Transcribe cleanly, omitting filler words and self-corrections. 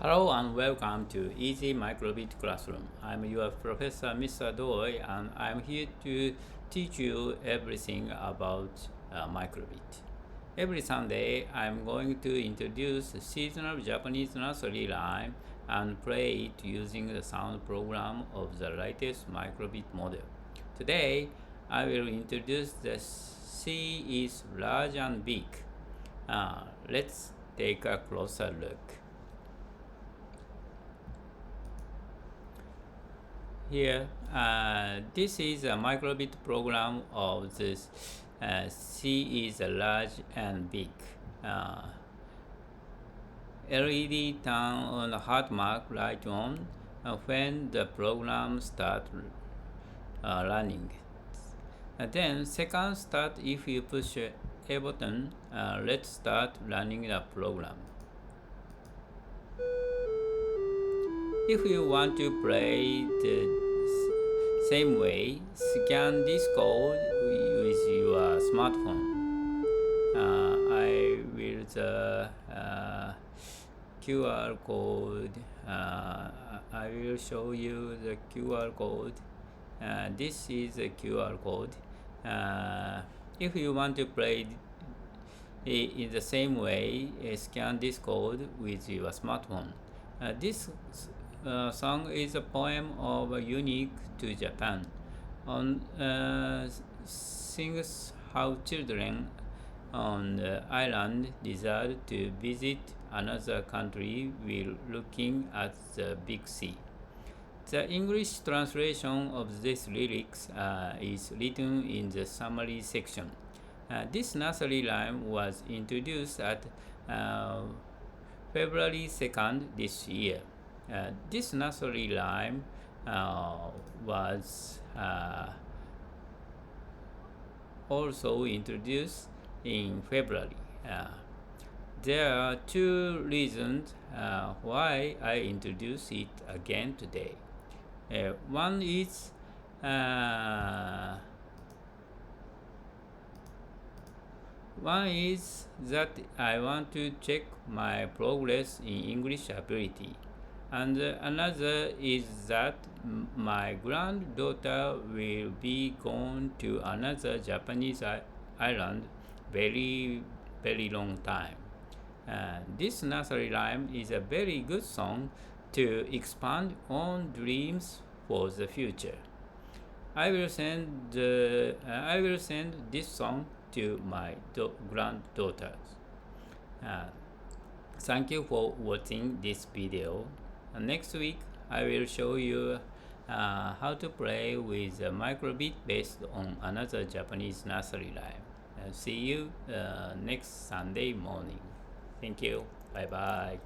Hello and welcome to Easy Microbit Classroom. I'm your professor, Mr. Doi, and I'm here to teach you everything about microbit. Every Sunday, I'm going to introduce a seasonal Japanese nursery rhyme and play it using the sound program of the latest microbit model. Today, I will introduce the C is large and big. Let's take a closer look. Here, this is a microbit program of this C is large and big. LED turn on the heart mark light on when the program start running. Then second start if you push A button. Let's start running the program. If you want to play the same way, scan this code with your smartphone. I will the QR code. I will show you the QR code. This is a QR code. If you want to play in the same way, scan this code with your smartphone. This song is a poem of unique to Japan. On sings how children on the island desire to visit another country while looking at the big sea. The English translation of these lyrics is written in the summary section. This nursery rhyme was introduced at February 2nd this year. This nursery rhyme was also introduced in February. There are two reasons why I introduce it again today. One is that I want to check my progress in English ability, and another is that my granddaughter will be gone to another Japanese island very long time. This nursery rhyme is a very good song to expand on dreams for the future. I will send this song to my granddaughters. Thank you for watching this video. Next week I will show you how to play with a microbit based on another Japanese nursery rhyme. See you next Sunday morning. Thank you. Bye bye.